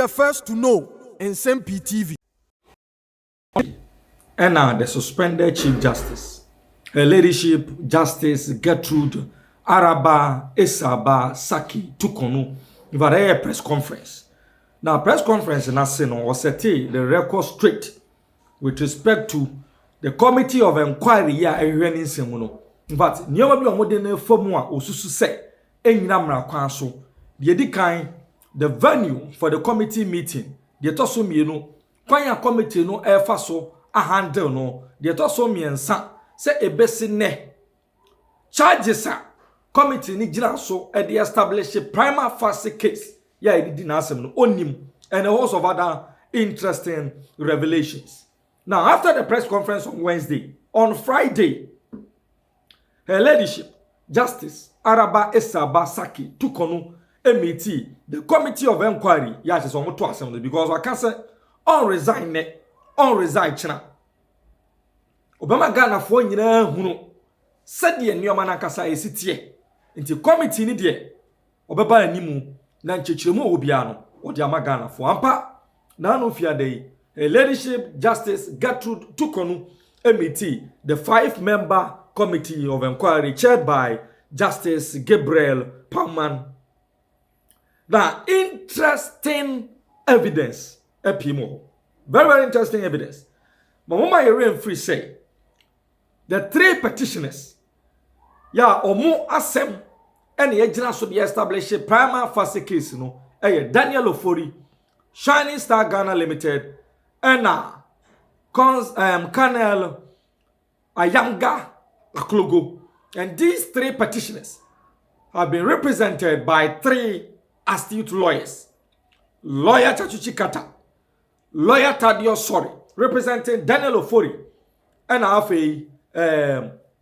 the first to know. Nsem-Pii TV. And now the suspended Chief Justice, Her Ladyship Justice Gertrude Araba Esaba Saki Torkonoo, but a press conference. Now, press conference in Aseno was set the record straight with respect to the committee of inquiry here at Nsem-Pii. In fact, never be on the formula or say, Enyamra Kwanso, the venue for the committee meeting, the Tosso Kwanya committee no faso a handle no, the Tosso Miensa, say a besi ne. Charges committee ni jina so at the established prima facie case. Yeah, it did not no onim and a host of other interesting revelations. Now, after the press conference on Wednesday, on Friday, Her Ladyship Justice Araba Esaba Saki Torkonoo MET, the committee of inquiry, yes, it's on to assembly because I can't say on resign China. Obama Ghana for nyina hunu said the nneoma na kasa esitie nti committee ni de obeba animu na nchechiremu obia no odi ama Ghana for ampa na no fiade Her Ladyship Justice Gertrude Torkonoo MET, the 5-member committee of inquiry chaired by Justice Gabriel Palman. Now, interesting evidence, epimo. Very, very interesting evidence. Mama Yeren Free say the 3 petitioners, omo asem and the agent should be established prima facie case, Daniel Ofori, Shining Star Ghana Limited, and Colonel Ayamga Aklogo. And these 3 petitioners have been represented by 3 astute lawyers. Lawyer Tsikata, Lawyer Sory, representing Daniel Ofori, and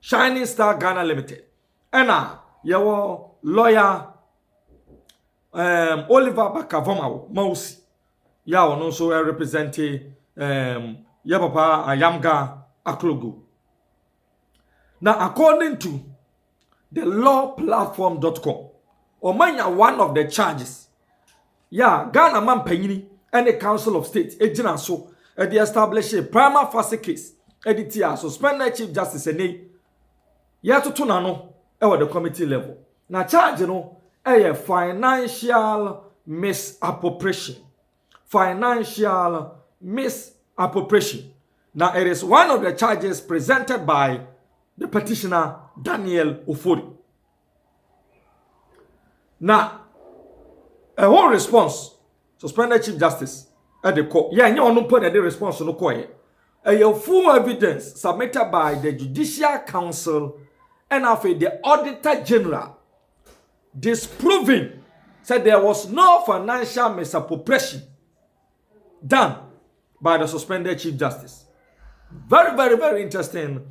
Shining Star Ghana Limited. And your lawyer Oliver Bakavoma Mausi. Also representing Papa Ayamga Aklogo. Now, according to the lawplatform.com, Omanya, one of the charges, Ghana man panyini and the Council of State, ejina so, the established a prima facie case, editia suspended Chief Justice ene, to tunano, the committee level. Now, charge a financial misappropriation. Financial misappropriation. Now, it is one of the charges presented by the petitioner Daniel Ofori. Now, a whole response, suspended Chief Justice at the court. You don't put the response no court. A full evidence submitted by the Judicial Council and after the Auditor General disproving said there was no financial misappropriation done by the suspended Chief Justice. Very, very, very interesting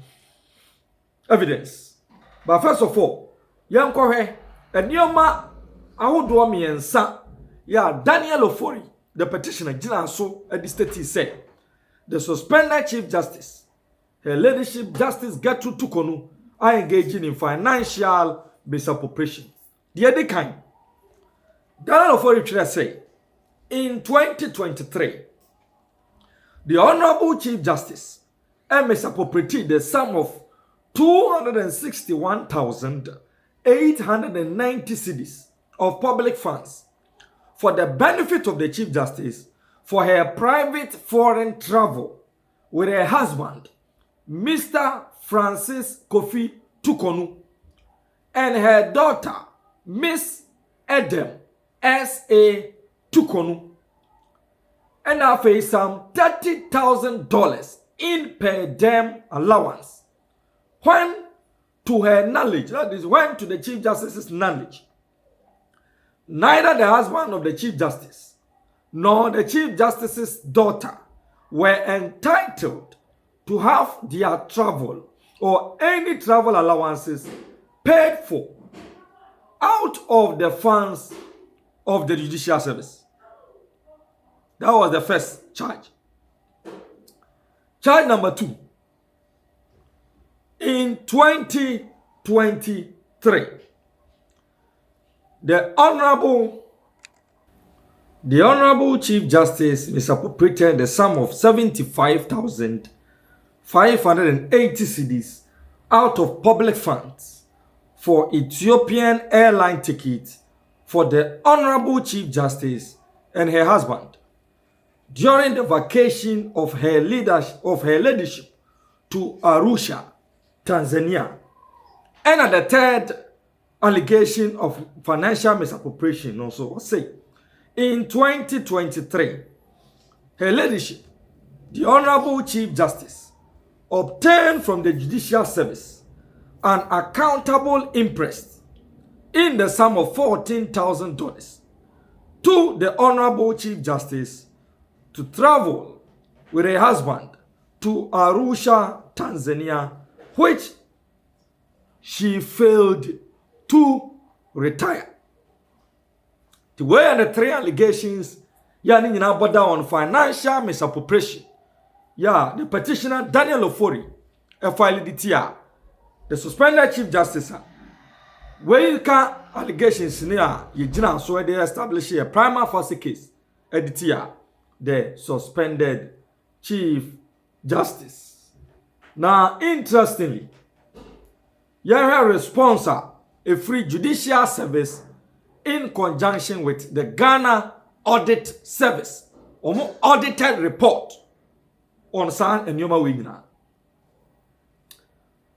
evidence. But first of all, Yankohe, and Yoma, I would do me and son. Daniel Ofori, the petitioner, Jina so at the state said the suspended Chief Justice, Her Ladyship Justice Gertrude Torkonoo, are engaging in financial misappropriation. The other kind, Daniel Ofori should say, in 2023, the Honorable Chief Justice misappropriated the sum of 261,890 cedis of public funds for the benefit of the Chief Justice for her private foreign travel with her husband, Mr. Francis Kofi Torkonoo, and her daughter, Miss Edem S.A. Torkonoo, and I face some $30,000 in per diem allowance. When to her knowledge, that is, when to the Chief Justice's knowledge, neither the husband of the Chief Justice nor the Chief Justice's daughter were entitled to have their travel or any travel allowances paid for out of the funds of the Judicial Service. That was the first charge. Charge number 2. In 2023, the Honorable The Honorable Chief Justice misappropriated the sum of 75,580 cedis out of public funds for Ethiopian airline tickets for the Honorable Chief Justice and her husband during the vacation of her ladyship to Arusha, Tanzania. And the third allegation of financial misappropriation also was said. In 2023, her ladyship, the Honorable Chief Justice, obtained from the Judicial Service an accountable imprest in the sum of $14,000 to the Honorable Chief Justice to travel with her husband to Arusha, Tanzania, which she failed to retire. The way and the three allegations, yani border on financial misappropriation. Yeah, the petitioner Daniel Ofori, filed the TR. The suspended Chief Justice, where you can allegations near Yijina, so they establish a prima facie case at the TR, the suspended Chief Justice. Now, interestingly, you have a sponsor, a free judicial service in conjunction with the Ghana Audit Service, or audited report on San and Yoma Wigna.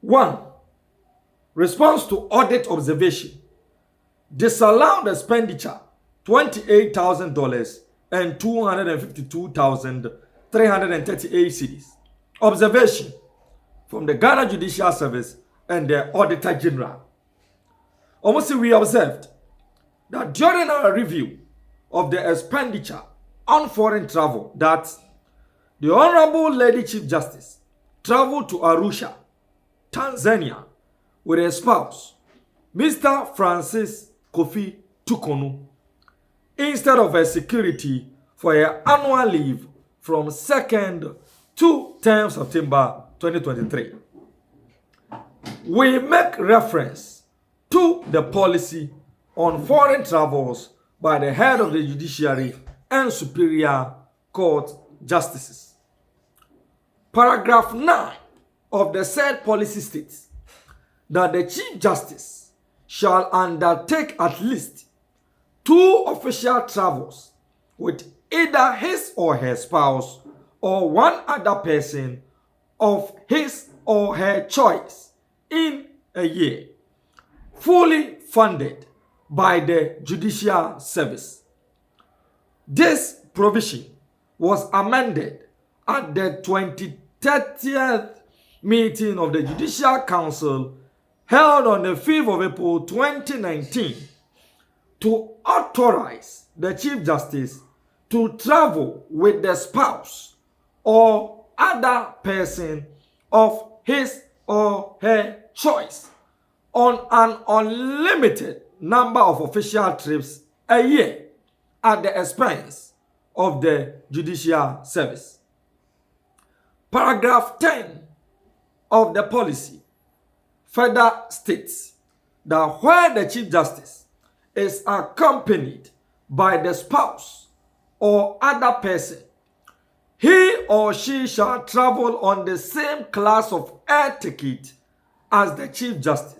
1. Response to audit observation. Disallowed expenditure $28,000 and 252,338 cedis. Observation from the Ghana Judicial Service and the Auditor General. Almost we observed that during our review of the expenditure on foreign travel, that the Honorable Lady Chief Justice traveled to Arusha, Tanzania, with her spouse, Mr. Francis Kofi Torkonoo, instead of her security for her annual leave from 2nd to 10th September 2023. We make reference to the policy on foreign travels by the head of the Judiciary and Superior Court Justices. Paragraph 9 of the said policy states that the Chief Justice shall undertake at least 2 official travels with either his or her spouse or one other person of his or her choice in a year, fully funded by the Judicial Service. This provision was amended at the 23rd meeting of the Judicial Council held on the 5th of April 2019 to authorize the Chief Justice to travel with the spouse or other person of his or her choice on an unlimited number of official trips a year at the expense of the Judicial Service. Paragraph 10 of the policy further states that where the Chief Justice is accompanied by the spouse or other person, he or she shall travel on the same class of air ticket as the Chief Justice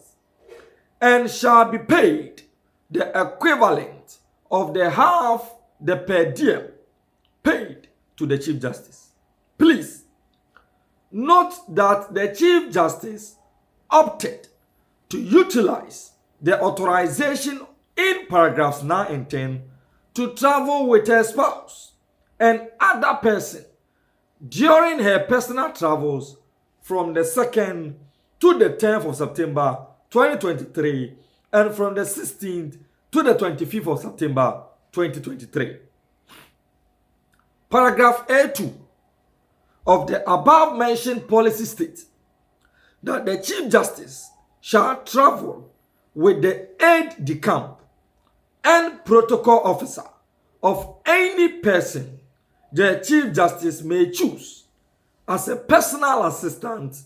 and shall be paid the equivalent of the half the per diem paid to the Chief Justice. Please note that the Chief Justice opted to utilize the authorization in paragraphs 9 and 10 to travel with her spouse and other person during her personal travels from the 2nd to the 10th of September 2023 and from the 16th to the 25th of September 2023. Paragraph A2 of the above mentioned policy states that the Chief Justice shall travel with the aide-de-camp and protocol officer of any person the Chief Justice may choose as a personal assistant,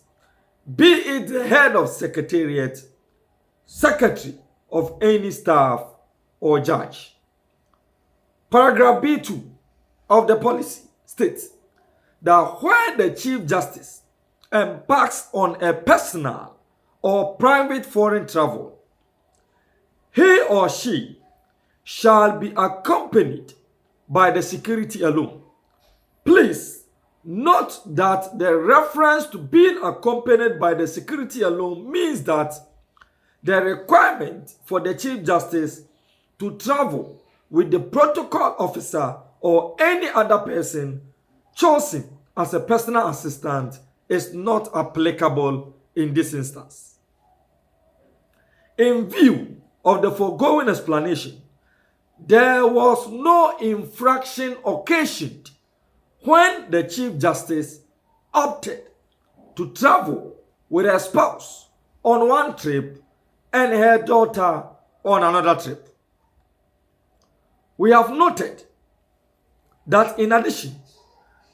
be it the head of secretariat, secretary of any staff, or judge. Paragraph B2 of the policy states that when the Chief Justice embarks on a personal or private foreign travel, he or she shall be accompanied by the security alone. Please note that the reference to being accompanied by the security alone means that the requirement for the Chief Justice to travel with the protocol officer or any other person chosen as a personal assistant is not applicable in this instance. In view of the foregoing explanation, there was no infraction occasioned when the Chief Justice opted to travel with her spouse on one trip and her daughter on another trip. We have noted that in addition,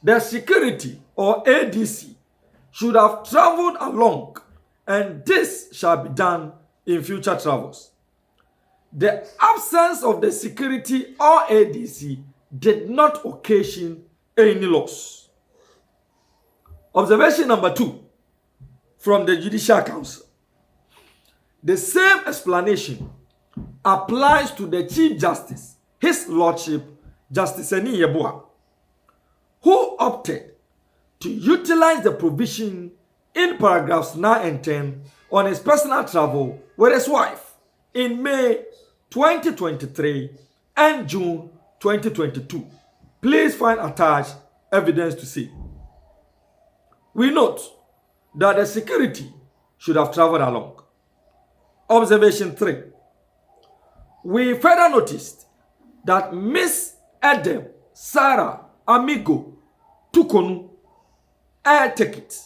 the security or ADC should have traveled along, and this shall be done in future travels. The absence of the security or ADC did not occasion any loss. Observation number 2 from the Judicial Council. The same explanation applies to the Chief Justice, His Lordship Justice Eni Yeboah, who opted to utilize the provision in paragraphs 9 and 10 on his personal travel with his wife in May 2023 and June 2022. Please find attached evidence to see. We note that the security should have traveled along. Observation 3. We further noticed that Miss Adam Sarah Amigo Torkonoo air ticket,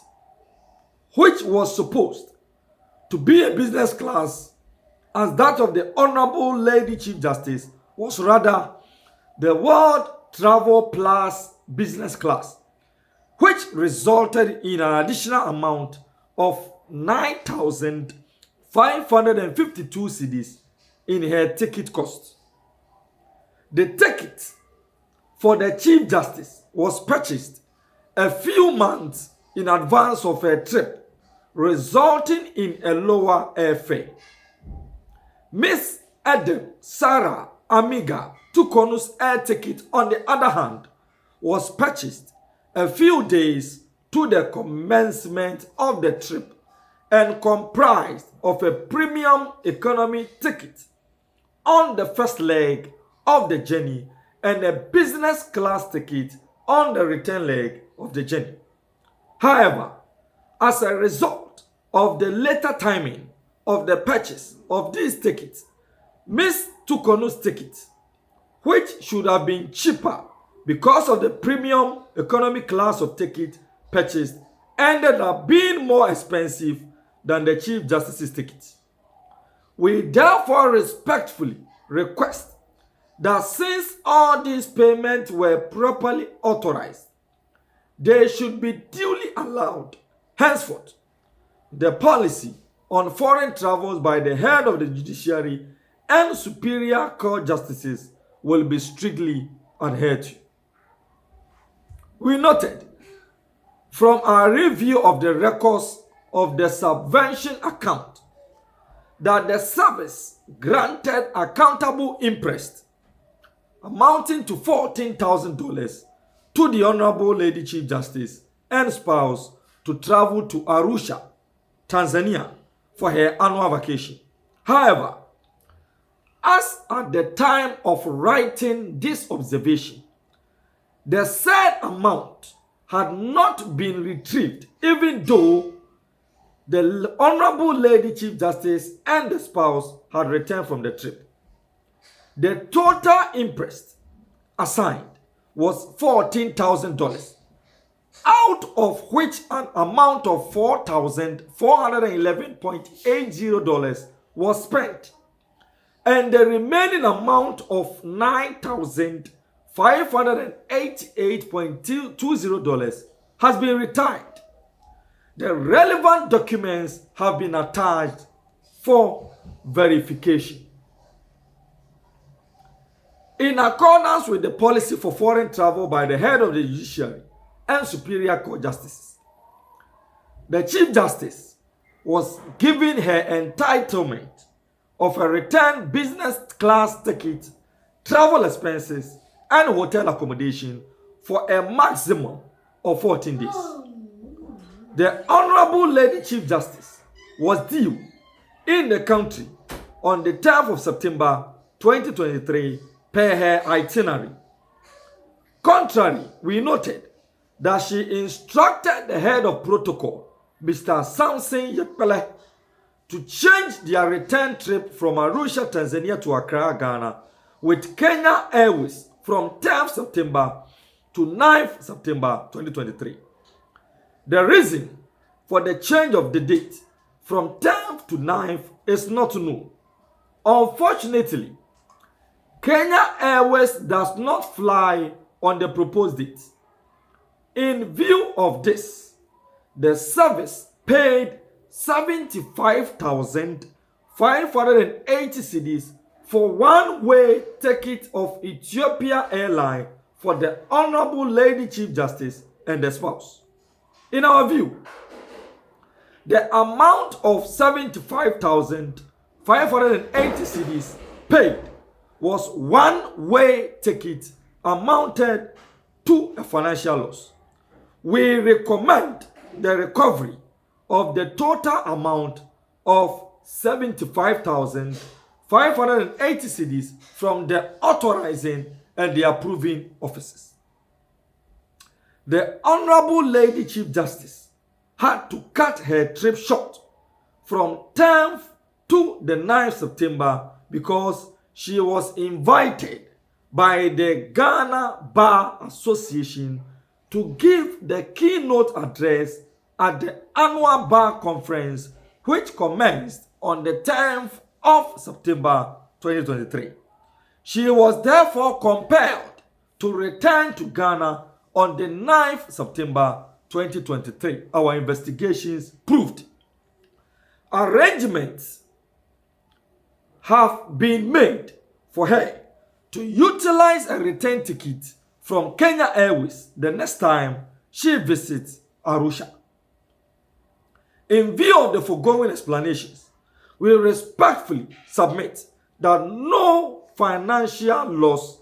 which was supposed to be a business class as that of the Honorable Lady Chief Justice, was rather the World Travel Plus business class, which resulted in an additional amount of 9,552 cedis in her ticket cost. The ticket for the Chief Justice was purchased a few months in advance of her trip, resulting in a lower airfare. Miss Adam Sarah Amiga Torkonoo's air ticket, on the other hand, was purchased a few days to the commencement of the trip and comprised of a premium economy ticket on the first leg of the journey and a business class ticket on the return leg of the journey. However, as a result of the later timing of the purchase of these tickets, Miss Torkonoo's ticket, which should have been cheaper because of the premium economy class of ticket purchased, ended up being more expensive than the Chief Justice's ticket. We therefore respectfully request that since all these payments were properly authorized, they should be duly allowed. Henceforth, the policy on foreign travels by the head of the judiciary and superior court justices will be strictly adhered to. We noted from our review of the records of the subvention account that the service granted accountable Imprest amounting to $14,000 to the Honorable Lady Chief Justice and spouse to travel to Arusha, Tanzania for her annual vacation. However, as at the time of writing this observation, the said amount had not been retrieved, even though the Honorable Lady Chief Justice and the spouse had returned from the trip. The total interest assigned was $14,000, out of which an amount of $4,411.80 was spent, and the remaining amount of $9,588.20 has been retired. The relevant documents have been attached for verification. In accordance with the policy for foreign travel by the head of the judiciary and superior court justices, the Chief Justice was given her entitlement of a return business class ticket, travel expenses, and hotel accommodation for a maximum of 14 days. The Honorable Lady Chief Justice was due in the country on the 10th of September 2023 per her itinerary. Contrary, we noted that she instructed the head of protocol, Mr. Samson Yepele, to change their return trip from Arusha, Tanzania to Accra, Ghana with Kenya Airways from 10th September to 9th September 2023. The reason for the change of the date from 10th to 9th is not known. Unfortunately, Kenya Airways does not fly on the proposed date. In view of this, the service paid 75,580 cedis for one-way ticket of Ethiopia Airline for the Honorable Lady Chief Justice and the spouse. In our view, the amount of 75,580 cedis paid was one-way ticket amounted to a financial loss. We recommend the recovery of the total amount of 75,580 cedis from the authorizing and the approving offices. The Honorable Lady Chief Justice had to cut her trip short from 10th to the 9th September because she was invited by the Ghana Bar Association to give the keynote address at the annual bar conference, which commenced on the 10th of September 2023. She was therefore compelled to return to Ghana on the 9th September 2023. Our investigations proved arrangements have been made for her to utilize a return ticket from Kenya Airways the next time she visits Arusha. In view of the foregoing explanations, we respectfully submit that no financial loss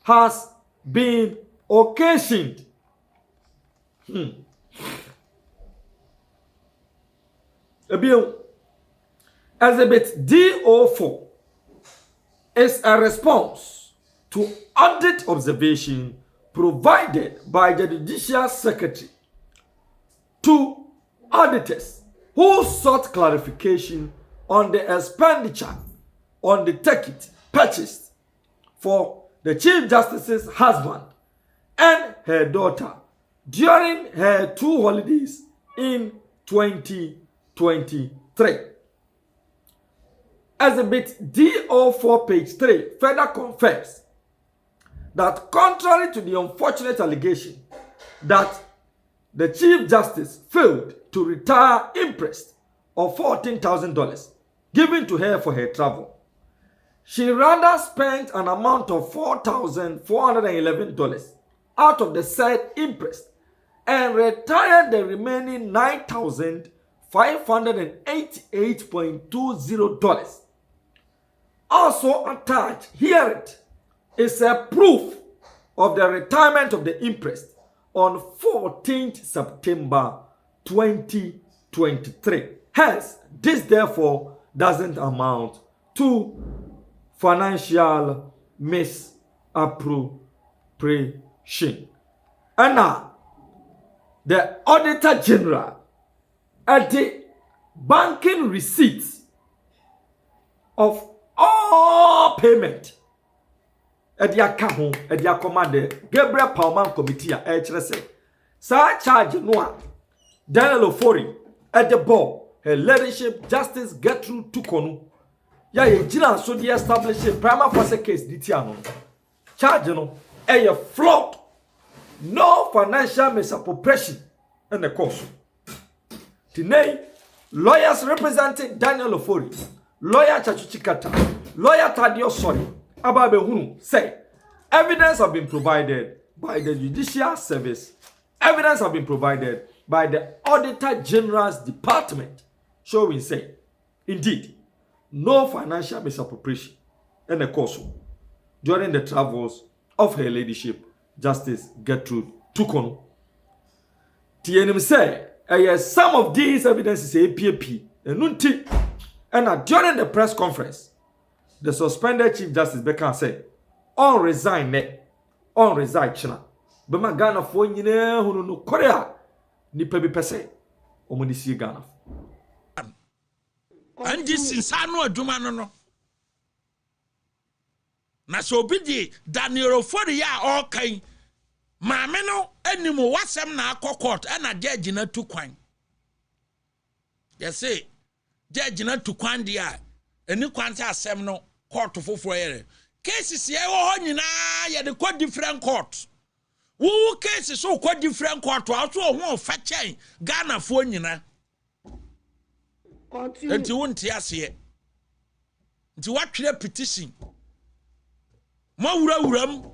has been occasioned. Exhibit D04 is a response to audit observation provided by the Judicial Secretary to auditors who sought clarification on the expenditure on the ticket purchased for the Chief Justice's husband and her daughter during her 2 holidays in 2023. Exhibit D04 page 3 further confirms that contrary to the unfortunate allegation that the Chief Justice failed to retire Imprest of $14,000 given to her for her travel, she rather spent an amount of $4,411 out of the said Imprest and retired the remaining $9,588.20. Also attached here is a proof of the retirement of the Imprest on 14th September 2023. Hence, this therefore doesn't amount to financial misappropriation. And now, the Auditor General at the banking receipts of all payment at the account at the commander Gabriel Palman Committee at HRS. Sa charge no Daniel Ofori at the board, her leadership Justice Gertrude Torkonoo. Ya ye jina so the establishing prima facie case ditiano. Charge no a flawed, no financial misappropriation in the course. Today, lawyers representing Daniel Ofori, lawyer Tsikata, lawyer Tsikata and Sory, Ababe Hunu say Evidence have been provided by the Judicial Service. Evidence have been provided by the Auditor General's Department, showing say, indeed, no financial misappropriation in the course during the travels of Her Ladyship Justice Gertrude Torkonoo. TNM say, some of these evidences APP and during the press conference, the suspended Chief Justice Beckham said, on resign china. Bema Ghana for nyina hunu no Korea nipa bi pese omodisi Ghana. And this insano adwuma no. Na so obi di Daniel Ofori ya all kan maame no animu wasem na akọ court na judge na tukwan. They say judge na tukwan dia eni kwan sa asem no court foforo yere. Cases ye wo ho nyina ye de ko different court. Wo cases so ko different court also ho fa chen Ghana fo nyina. Enti wonte ase. Nti watwere petition. Ma wuram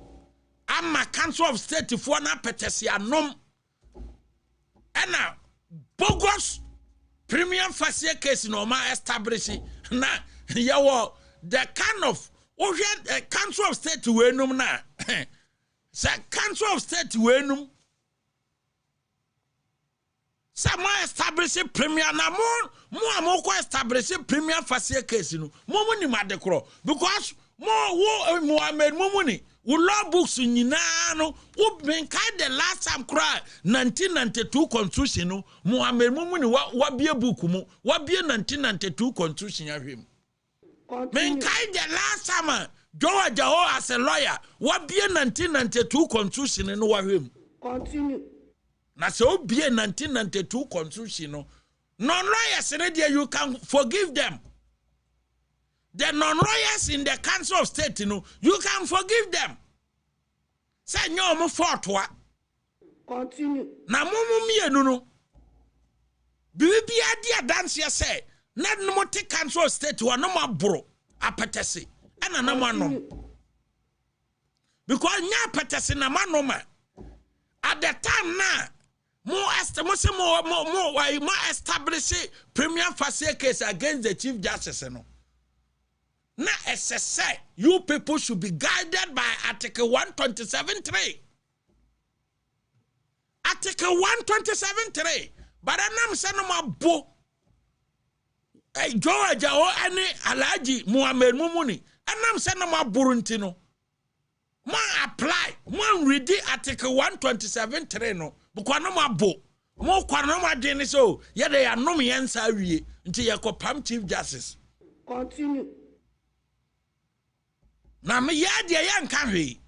ama Council of State for na Petitioner nom. Ena bogus premium facie case no ma establish na yawo the kind of Council of State wenum na sa Council of State wenum sama establish premier na mo amoko establish premier facie case no mo ni madekro because Muhammad Mumuni we law books nyina no wo ben kai the last time cry 1992 constitution no Muhammad Mumuni wa bie book mu wa bie 1992 constitution ahwem men kai the last time George as a lawyer wa bie 1992 constitution no wa hwem continue na so bie 1992 constitution no non-lawyers you can forgive them. The non-lawyers in the Council of State, you can forgive them. Say no more fought what? Continue. Na mumu mienu no. Bibi adia dance ya say. Not no more take Council of State wa no more bro. Apetesi. Ana na no. Because nya apetesi na manoma. At the time na more establish premium facie case against the Chief Justice no. Na SSA, you people should be guided by Article 127.3. Article 127.3. But I'm saying my bo. George or any Alaji Muhammad Mumuni. And I'm saying my buruntino. Ma apply. Ma read the Article 127.3 no. Because no ma bo. Mo kwa no ma deni so. Ya they are no me answer wie. Until you call Pam Chief Justice. Continue. Na me yade ya nka hwe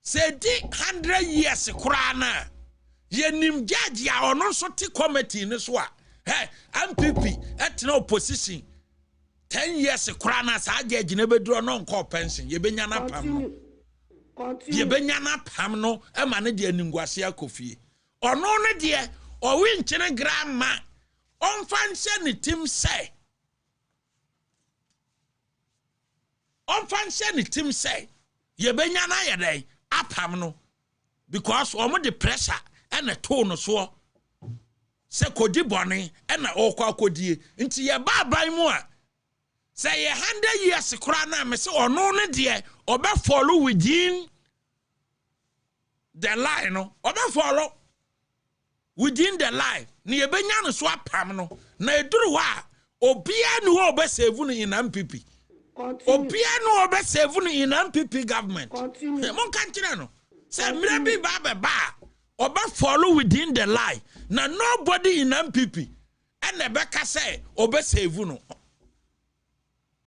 se di 100 years kura na ye nim judge ya ono so ti committee ni so a MPP etna opposition 10 years kura na sa judge na beduro no nko pension ye benya na pam ye benya na pam no e ma ne de aningwase akofie ono ne de o wi nkyene grandma on fanse ni tim say on fancy ni team say ye benya na ye den apam no because omo the pressure and the tone so se kodi bone and na okwa kodie nti ye ba ban mu a say ye 100 years kura na me se ono ne de obe follow within the line no obe follow within the line ni ye benya no so apam no na eduru wa obia ni wo obe save no in MPP. Obia no obe save no in MPP government. Mon kanchira no. Say mrebi ba obe follow within the line. Na nobody in MPP and the beka say obe save no.